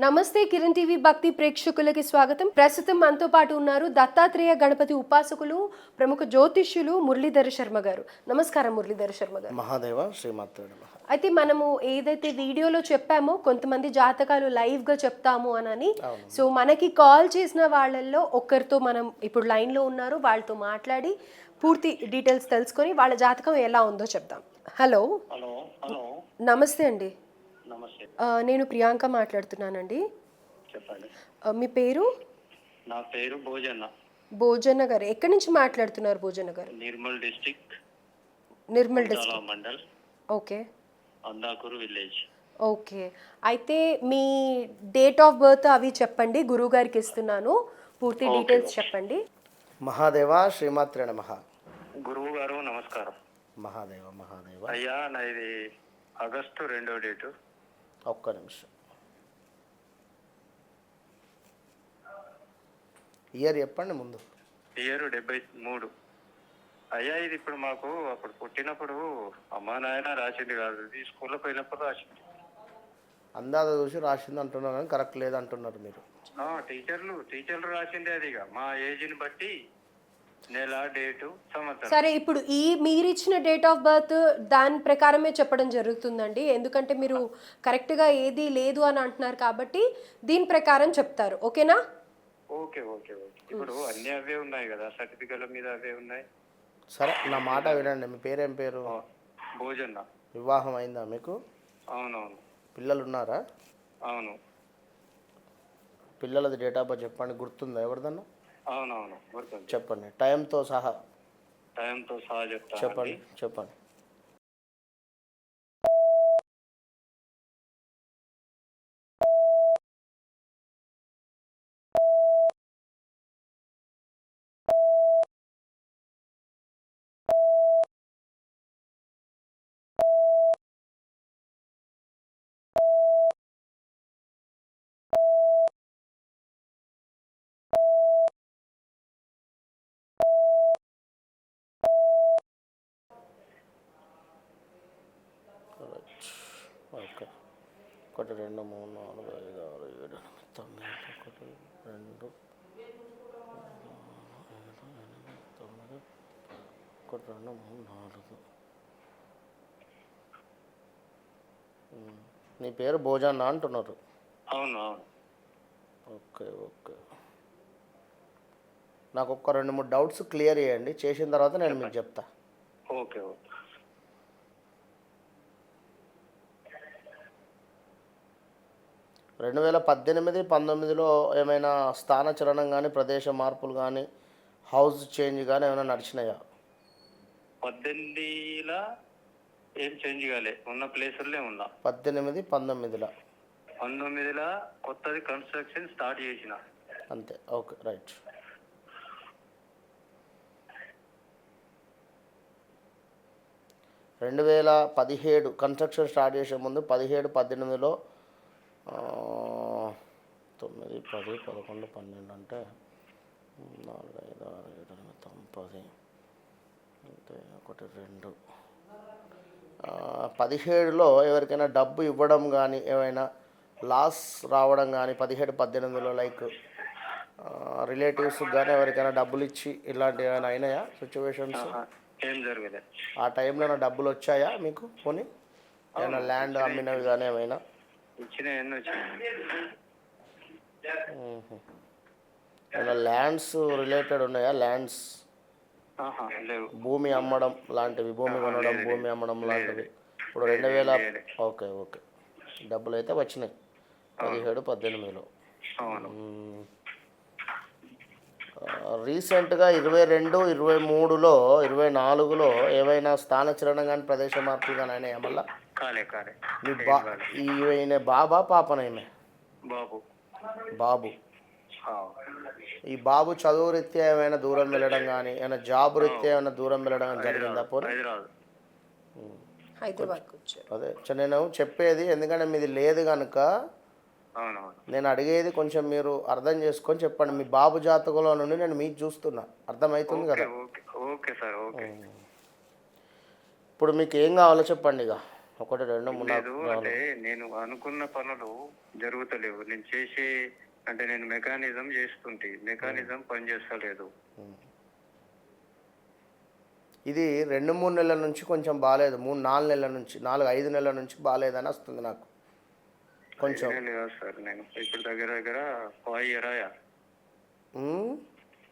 నమస్తే కిరణ్ టీవీ భక్తి ప్రేక్షకులకి స్వాగతం. ప్రస్తుతం మనతో పాటు ఉన్నారు దత్తాత్రేయ గణపతి ఉపాసకులు, ప్రముఖ జ్యోతిష్యులు మురళీధర శర్మ గారు. నమస్కారం మురళీధర శర్మ గారు. మహాదేవ శ్రీమాత్రే నమః. అయితే మనము ఏదైతే వీడియోలో చెప్పామో కొంతమంది జాతకాలు లైవ్గా చెప్తాము అని, సో మనకి కాల్ చేసిన వాళ్ళల్లో ఒక్కరితో మనం ఇప్పుడు లైన్లో ఉన్నారు, వాళ్ళతో మాట్లాడి పూర్తి డీటెయిల్స్ తెలుసుకొని వాళ్ళ జాతకం ఎలా ఉందో చెప్తాం. హలో. హలో హలో నమస్తే అండి. నమస్తే, నేను ప్రియాంక మాట్లాడుతున్నానండి. చెప్పండి. మీ పేరు? నా పేరు భోజన్న. భోజన్న గారు ఎక్కడి నుంచి మాట్లాడుతున్నారు? Bhojanna garu Nirmal district, Nirmal district. Mandal, okay Andakuru village. Okay, అయితే మీ డేట్ ఆఫ్ బర్త్ అవి చెప్పండి, గురువు గారికి ఇస్తున్నాను, పూర్తి డీటెయిల్స్ చెప్పండి. మహాదేవ శ్రీమాత్రే నమః. గురువు గారు నమస్కారం. మహాదేవ మహాదేవ. అయ్యా నాది ఆగస్టు 2వ డేటు. ఒక్క నిమిషం. ఇయర్ చెప్పండి ముందు. ఇయర్ 73. అయ్యా ఇది ఇప్పుడు మాకు అప్పుడు పుట్టినప్పుడు అమ్మా నాయన రాసింది కాదు, ఇది స్కూల్లో పోయినప్పుడు రాసింది. అందాజ చూసి రాసింది అంటున్నారు కానీ కరెక్ట్ లేదు అంటున్నారు మీరు. టీచర్లు రాసింది అది. ఇక మా ఏజ్ని బట్టి నెల, డేటు, సంవత్సరం. సరే, ఇప్పుడు మీరిచ్చిన డేట్ ఆఫ్ బర్త్ దాని ప్రకారమే చెప్పడం జరుగుతుందండి, ఎందుకంటే మీరు కరెక్ట్గా ఏది లేదు అని అంటున్నారు కాబట్టి దీని ప్రకారం చెప్తారు. ఓకేనా? Okay okay okay. ఇప్పుడు అన్ని అవే ఉన్నాయి కదా, సర్టిఫికెట్ల మీద అవే ఉన్నాయి. సరే, నా మాట వినండి. మీ పేరేం పేరు? భోజన్న. వివాహం అయిందా మీకు? అవునవును. పిల్లలు ఉన్నారా? అవును. పిల్లలది డేట్ ఆఫ్ బర్త్ చెప్పండి, గుర్తుందా ఎవరిదన్నా? అవునవును గుర్తుంది. చెప్పండి, టైంతో సహా చెప్తా. చెప్పండి చెప్పండి. ఓకే. 1 2 3 4 5 6 7 8 9 1 2 9 1 2 3 4. మీ పేరు భోజన్న అంటున్నారు. అవును అవును. Okay okay. నాకు ఒక 2 3 డౌట్స్ క్లియర్ చేయండి, చేసిన తర్వాత నేను మీకు చెప్తా. Okay okay. 2018 19లో ఏమైనా స్థానచలనం కానీ, ప్రదేశ మార్పులు కానీ, హౌస్ చేంజ్ కానీ ఏమైనా నడిచినాయా? 18లో ఏం చేంజ్ కాలే, ఉన్న ప్లేసుల్లో ఉన్నా. 18 19లో 19లో కొత్తది కన్స్ట్రక్షన్ స్టార్ట్ చేసిన అంతే. Okay right. రెండు 2017 కన్స్ట్రక్షన్ స్టార్ట్ చేసే ముందు 17 18లో 9 10 11 12 అంటే 4 5 6 7 8 9 10 అంటే 1 2. 17లో ఎవరికైనా డబ్బు ఇవ్వడం కానీ, ఏమైనా లాస్ రావడం కానీ, 17 18లో లైక్ రిలేటివ్స్ కానీ ఎవరికైనా డబ్బులు ఇచ్చి ఇలాంటివి ఏమైనా అయినాయా సిచ్యువేషన్స్? ఏం జరగలేదు. ఆ టైంలో డబ్బులు వచ్చాయా మీకు? పోనీ ఏమైనా ల్యాండ్ అమ్మినవి కానీ ఏమైనా ఏమైనా ల్యాండ్స్ రిలేటెడ్ ఉన్నాయా? ల్యాండ్స్, భూమి అమ్మడం లాంటివి, భూమి కొనడం, భూమి అమ్మడం లాంటివి. ఇప్పుడు 2000 ఓకే ఓకే. డబ్బులు అయితే వచ్చినాయి 17 18లో. రీసెంట్గా 22 23లో 24లో ఏమైనా స్థానచలనం కానీ, ప్రదేశ మార్పులు కానీ అయినాయా మళ్ళా? మీ ఈయన బాబా పాపన? ఈమె బాబు. ఈ బాబు చదువు రీత్యా ఏమైనా దూరం వెళ్ళడం కానీ, ఏమైనా జాబ్ రీత్యా ఏమైనా దూరం వెళ్ళడం కానీ జరిగిందా? పోనీ అదే నేను చెప్పేది, ఎందుకంటే మీది లేదు కనుక నేను అడిగేది కొంచెం మీరు అర్థం చేసుకొని చెప్పండి. మీ బాబు జాతకంలో నుండి నేను మీకు చూస్తున్నా, అర్థమవుతుంది కదా? ఇప్పుడు మీకు ఏం కావాలో చెప్పండి. ఇక ఒకటి రెండు మూడు లేదు అంటే నేను అనుకున్న పనులు జరుగుతలేవు. నేను చేసే అంటే నేను మెకానిజం చేస్తుంటే మెకానిజం పనిచేస్తలేదు. ఇది 2-3 నెలల నుంచి కొంచెం బాగాలేదు, 3-4 నెలల నుంచి 4-5 నెలల నుంచి బాగాలేదని వస్తుంది నాకు కొంచెం. లేదు సార్, నేను ఇప్పుడు దగ్గర దగ్గర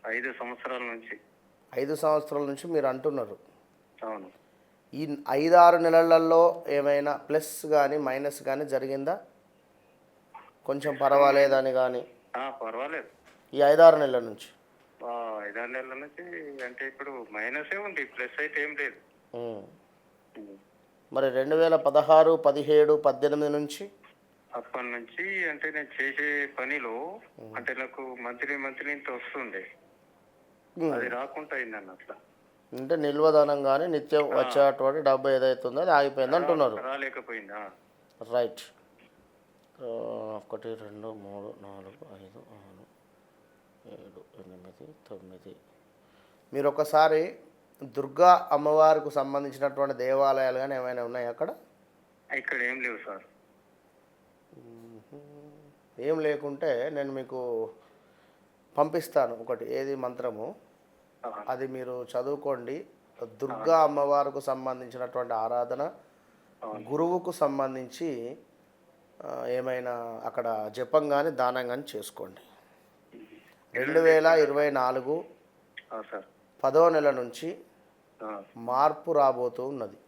5 సంవత్సరాల నుంచి 5 సంవత్సరాల నుంచి మీరు అంటున్నారు. అవును. ఈ 5-6 నెలలలో ఏమైనా ప్లస్ కానీ మైనస్ కానీ జరిగిందా? కొంచెం పర్వాలేదని కానీ? పర్వాలేదు. ఈ 5-6 నెలల నుంచి 5-6 నెలల నుంచి అంటే ఇప్పుడు మైనసే ఉంది, ప్లస్ అయితే ఏం లేదు. మరి 2016, 17, 18 నుంచి? అప్పటి నుంచి అంటే నేను చేసే పనిలో అంటే నాకు మంత్లీ ఇంత వస్తుండే, అది రాకుండా అయిందన్న. అట్లా అంటే నిల్వధనం కానీ నిత్యం వచ్చేటువంటి డబ్బు ఏదైతుందో అది ఆగిపోయింది అంటున్నారు. రాలేకపోయిందా? రైట్. 1 2 3 4 5 6 7 8 9. మీరు ఒకసారి దుర్గా అమ్మవారికి సంబంధించినటువంటి దేవాలయాలు కానీ ఏమైనా ఉన్నాయి అక్కడ? ఇక్కడ ఏం లేవు సార్. ఏం లేకుంటే నేను మీకు పంపిస్తాను ఒకటి, ఏది మంత్రము, అది మీరు చదువుకోండి. దుర్గా అమ్మవారికి సంబంధించినటువంటి ఆరాధన, గురువుకు సంబంధించి ఏమైనా అక్కడ జపం కానీ దానం కానీ చేసుకోండి. 2024 10వ నెల నుంచి మార్పు రాబోతూ ఉన్నది.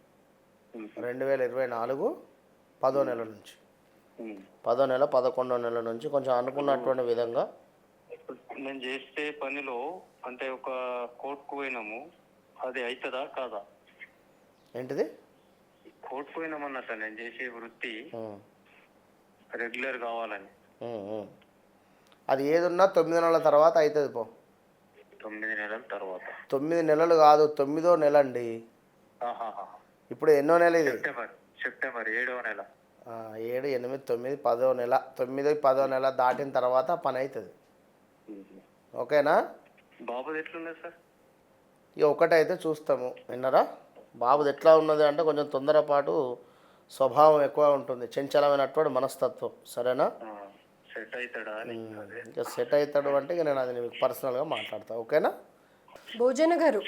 2024 10వ నెల నుంచి 10వ నెల 11వ నెల నుంచి కొంచెం అనుకున్నటువంటి విధంగా నేను చేసే పనిలో అంటే ఒక కోర్టుకు పోయినాము, అది అవుతుందా కాదా? ఏంటిది? కోర్టుకు పోయినామన్నట్ట. నేను చేసే వృత్తి రెగ్యులర్ కావాలని. అది ఏదున్నా 9 నెలల తర్వాత అవుతుంది. 9 నెలల తర్వాత? 9 నెలలు కాదు, 9వ నెల అండి. ఇప్పుడు ఎన్నో నెల ఇది? సెప్టెంబర్ 7వ నెల. 7, 8, 9, 10వ నెల. 9, 10వ నెల దాటిన తర్వాత పని అవుతుంది. ఓకేనా? బాబుది ఎట్లున్నది సార్? ఇక ఒకటైతే చూస్తాము. విన్నారా? బాబుది ఎట్లా ఉన్నది అంటే కొంచెం తొందరపాటు స్వభావం ఎక్కువ ఉంటుంది, చంచలమైనటువంటి మనస్తత్వం. సరేనా? సెట్ అవుతాడా? ఇంకా సెట్ అవుతాడు అంటే ఇక నేను అది మీకు పర్సనల్గా మాట్లాడతా. ఓకేనా? భోజన గారు,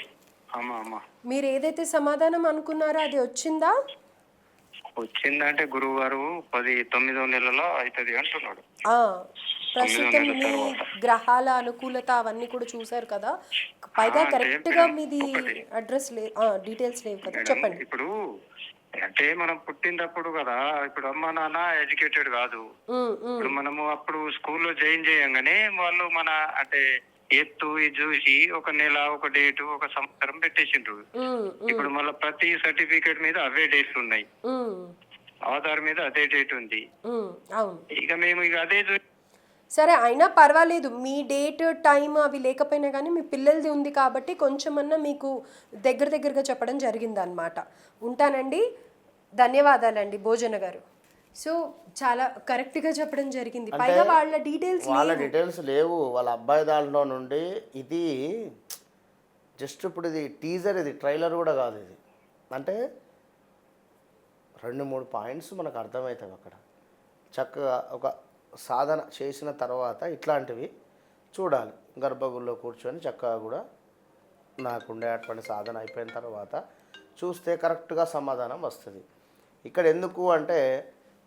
అమ్మా మీరు ఏదైతే సమాధానం అనుకున్నారో అది వచ్చిందా? వచ్చిందంటే గురువు గారు 9వ నెలలో అవుతుంది అంటున్నాడు. ప్రస్తుతం మీ గ్రహాల అనుకూలత అవన్నీ కూడా చూసారు కదా, పైగా కరెక్ట్ గా మీది అడ్రస్ డీటెయిల్స్ లేవు కదా, చెప్పండి. ఇప్పుడు అంటే మనం పుట్టినప్పుడు కదా, ఇప్పుడు అమ్మ నాన్న ఎడ్యుకేటెడ్ కాదు. ఇప్పుడు మనము అప్పుడు స్కూల్లో జాయిన్ చేయంగానే వాళ్ళు మన అంటే ఎత్తు ఇది చూసి ఒక నెల, ఒక డేటు, ఒక సంవత్సరం పెట్టేసిండ్రు. ఇప్పుడు మళ్ళీ ప్రతి సర్టిఫికేట్ మీద అవే డేట్లు ఉన్నాయి, ఆధార్ మీద అదే డేట్ ఉంది. ఇక మేము ఇక అదే సరే, అయినా పర్వాలేదు, మీ డేట్ టైం అవి లేకపోయినా కానీ మీ పిల్లలది ఉంది కాబట్టి కొంచెమన్నా మీకు దగ్గరగా చెప్పడం జరిగిందనమాట. ఉంటానండి, ధన్యవాదాలండి భోజన గారు. సో చాలా కరెక్ట్గా చెప్పడం జరిగింది, పైగా వాళ్ళ డీటెయిల్స్ లేవు. వాళ్ళ అబ్బాయి దాంట్లో నుండి ఇది జస్ట్ ఇప్పుడు ఇది టీజర్, ఇది ట్రైలర్ కూడా కాదు. ఇది అంటే 2-3 పాయింట్స్ మనకు అర్థమవుతాయి అక్కడ. చక్కగా ఒక సాధన చేసిన తర్వాత ఇట్లాంటివి చూడాలి. గర్భగుడిలో కూర్చొని చక్కగా కూడా నాకు ఉండేటువంటి సాధన అయిపోయిన తర్వాత చూస్తే కరెక్ట్గా సమాధానం వస్తుంది. ఇక్కడ ఎందుకు అంటే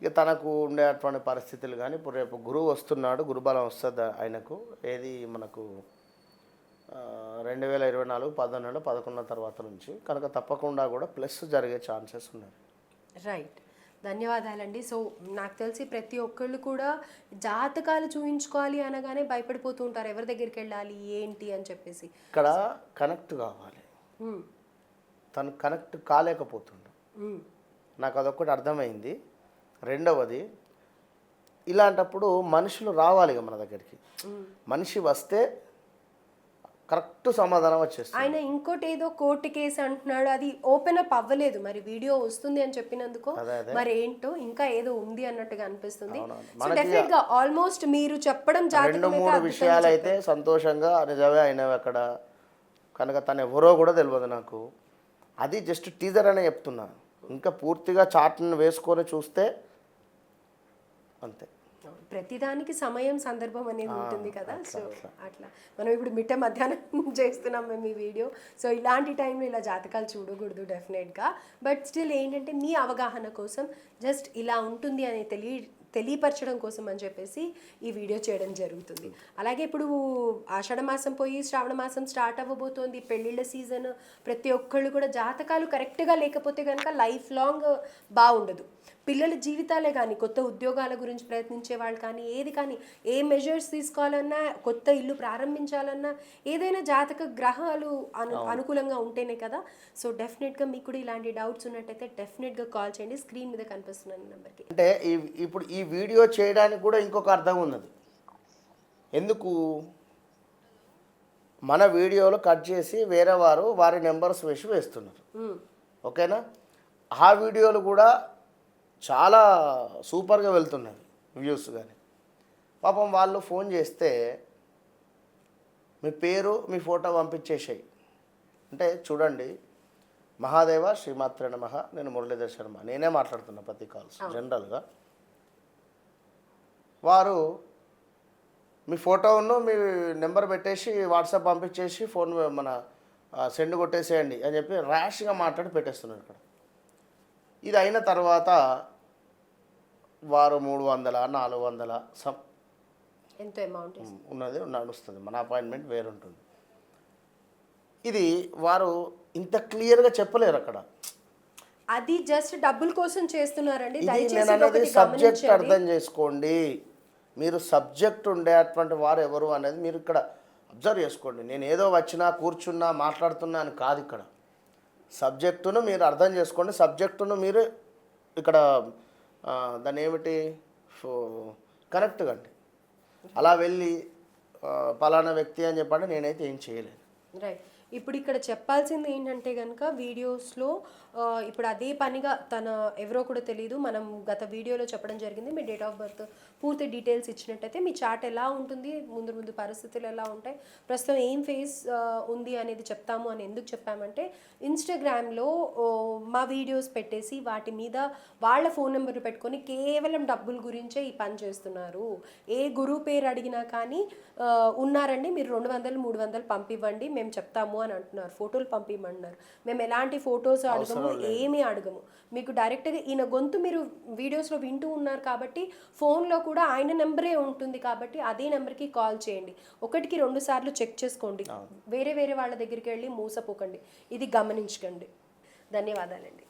ఇక తనకు ఉండేటువంటి పరిస్థితులు కానీ, ఇప్పుడు రేపు గురువు వస్తున్నాడు, గురుబలం వస్తుంది ఆయనకు. ఏది మనకు 2024 10 11 తర్వాత నుంచి కనుక తప్పకుండా కూడా ప్లస్ జరిగే ఛాన్సెస్ ఉన్నాయి. రైట్, ధన్యవాదాలండి. సో నాకు తెలిసి ప్రతి ఒక్కళ్ళు కూడా జాతకాలు చూయించుకోవాలి అనగానే భయపడిపోతూ ఉంటారు, ఎవరి దగ్గరికి వెళ్ళాలి ఏంటి అని చెప్పేసి. ఇక్కడ కనెక్ట్ కావాలి, తను కనెక్ట్ కాలేకపోతుండు. నాకు అదొక్కటి అర్థమైంది. రెండవది, ఇలాంటప్పుడు మనుషులు రావాలి మన దగ్గరికి. మనిషి వస్తే కరెక్ట్ సమాధానం వచ్చేస్తుంది. ఆయన ఇంకోటి ఏదో కోర్టు కేసు అంటున్నాడు, అది ఓపెన్ అప్ అవ్వలేదు. మరి వీడియో వస్తుంది అని చెప్పినందుకు మరి ఏంటో ఇంకా ఏదో ఉంది అన్నట్టుగా అనిపిస్తుంది. డెఫినెట్ గా ఆల్మోస్ట్ మీరు చెప్పడం 2-3 విషయాలు అయితే సంతోషంగా నిజమే అయినవి అక్కడ. కనుక తను ఎవరో కూడా తెలియదు నాకు. అది జస్ట్ టీజర్ అనే చెప్తున్నా. ఇంకా పూర్తిగా చాట్ని వేసుకొని చూస్తే అంతే. ప్రతిదానికి సమయం సందర్భం అనేది ఉంటుంది కదా. సో అట్లా మనం ఇప్పుడు మిట్ట మధ్యాహ్నం చేస్తున్నాం మేము ఈ వీడియో. సో ఇలాంటి టైంలో ఇలా జాతకాలు చూడకూడదు డెఫినెట్గా. బట్ స్టిల్ ఏంటంటే మీ అవగాహన కోసం జస్ట్ ఇలా ఉంటుంది అని తెలియపరచడం కోసం అని చెప్పేసి ఈ వీడియో చేయడం జరుగుతుంది. అలాగే ఇప్పుడు ఆషాఢ మాసం పోయి శ్రావణ మాసం స్టార్ట్ అవ్వబోతోంది, పెళ్ళిళ్ళ సీజన్. ప్రతి ఒక్కళ్ళు కూడా జాతకాలు కరెక్ట్గా లేకపోతే కనుక లైఫ్ లాంగ్ బాగుండదు. పిల్లల జీవితాలే కానీ, కొత్త ఉద్యోగాల గురించి ప్రయత్నించే వాళ్ళు కానీ, ఏది కానీ, ఏ మెజర్స్ తీసుకోవాలన్నా, కొత్త ఇల్లు ప్రారంభించాలన్నా, ఏదైనా జాతక గ్రహాలు అనుకూలంగా ఉంటేనే కదా. సో డెఫినెట్గా మీకు కూడా ఇలాంటి డౌట్స్ ఉన్నట్టయితే డెఫినెట్గా కాల్ చేయండి, స్క్రీన్ మీద కనిపిస్తున్న నెంబర్కి. అంటే ఇప్పుడు ఈ వీడియో చేయడానికి కూడా ఇంకొక అర్థం ఉన్నది. ఎందుకు మన వీడియోలో కట్ చేసి వేరే వారి నెంబర్స్ వేస్తున్నారు, ఓకేనా? ఆ వీడియోలు కూడా చాలా సూపర్గా వెళ్తున్నాయి వ్యూస్. కానీ పాపం వాళ్ళు ఫోన్ చేస్తే మీ పేరు మీ ఫోటో పంపించేసాయి. అంటే చూడండి, మహాదేవ శ్రీమాత్రే నమః, నేను మురళీధర్ శర్మ, నేనే మాట్లాడుతున్నా ప్రతి కాల్స్. జనరల్గా వారు మీ ఫోటోను మీ నెంబర్ పెట్టేసి వాట్సాప్ పంపించేసి ఫోన్ మన సెండ్ కొట్టేసేయండి అని చెప్పి ర్యాష్గా మాట్లాడి పెట్టేస్తున్నారు ఇక్కడ. ఇది అయిన తర్వాత వారు 300 400 సమ్ ఎంతో అమౌంట్ ఉన్నది నడుస్తుంది, మన అపాయింట్మెంట్ వేరుంటుంది. ఇది వారు ఇంత క్లియర్గా చెప్పలేరు అక్కడ. అది జస్ట్ డబ్బుల కోసం చేస్తున్నారండి. నేను అనేది సబ్జెక్ట్ అర్థం చేసుకోండి. మీరు సబ్జెక్ట్ ఉండేటువంటి వారు ఎవరు అనేది మీరు ఇక్కడ అబ్జర్వ్ చేసుకోండి. నేను ఏదో వచ్చినా కూర్చున్నా మాట్లాడుతున్నా అని కాదు. ఇక్కడ సబ్జెక్టును మీరు అర్థం చేసుకోండి. సబ్జెక్టును మీరు ఇక్కడ దాన్ని ఏమిటి కరెక్ట్ కండి. అలా వెళ్ళి పలానా వ్యక్తి అని చెప్పండి నేనైతే ఏం చేయలేను. రైట్. ఇప్పుడు ఇక్కడ చెప్పాల్సింది ఏంటంటే కనుక వీడియోస్లో ఇప్పుడు అదే పనిగా తన ఎవరో కూడా తెలియదు, మనం గత వీడియోలో చెప్పడం జరిగింది. మీ డేట్ ఆఫ్ బర్త్ పూర్తి డీటెయిల్స్ ఇచ్చినట్టయితే మీ చార్ట్ ఎలా ఉంటుంది, ముందు పరిస్థితులు ఎలా ఉంటాయి, ప్రస్తుతం ఏం ఫేస్ ఉంది అనేది చెప్తాము. అని ఎందుకు చెప్పామంటే ఇన్స్టాగ్రామ్లో మా వీడియోస్ పెట్టేసి వాటి మీద వాళ్ళ ఫోన్ నెంబర్ పెట్టుకొని కేవలం డబ్బుల గురించే ఈ పని చేస్తున్నారు. ఏ గురువు పేరు అడిగినా కానీ ఉన్నారండి, మీరు 200 300 పంపివ్వండి మేము చెప్తాము అని అంటున్నారు. ఫోటోలు పంపిమంటున్నారు. మేము ఎలాంటి ఫొటోస్ అడగము, ఏమీ అడగము. మీకు డైరెక్ట్గా ఈయన గొంతు మీరు వీడియోస్లో వింటూ ఉన్నారు కాబట్టి ఫోన్లో కూడా ఆయన నెంబరే ఉంటుంది కాబట్టి అదే నెంబర్కి కాల్ చేయండి. 1కి 2 సార్లు చెక్ చేసుకోండి. వేరే వాళ్ళ దగ్గరికి వెళ్ళి మోసపోకండి. ఇది గమనించకండి. ధన్యవాదాలండి.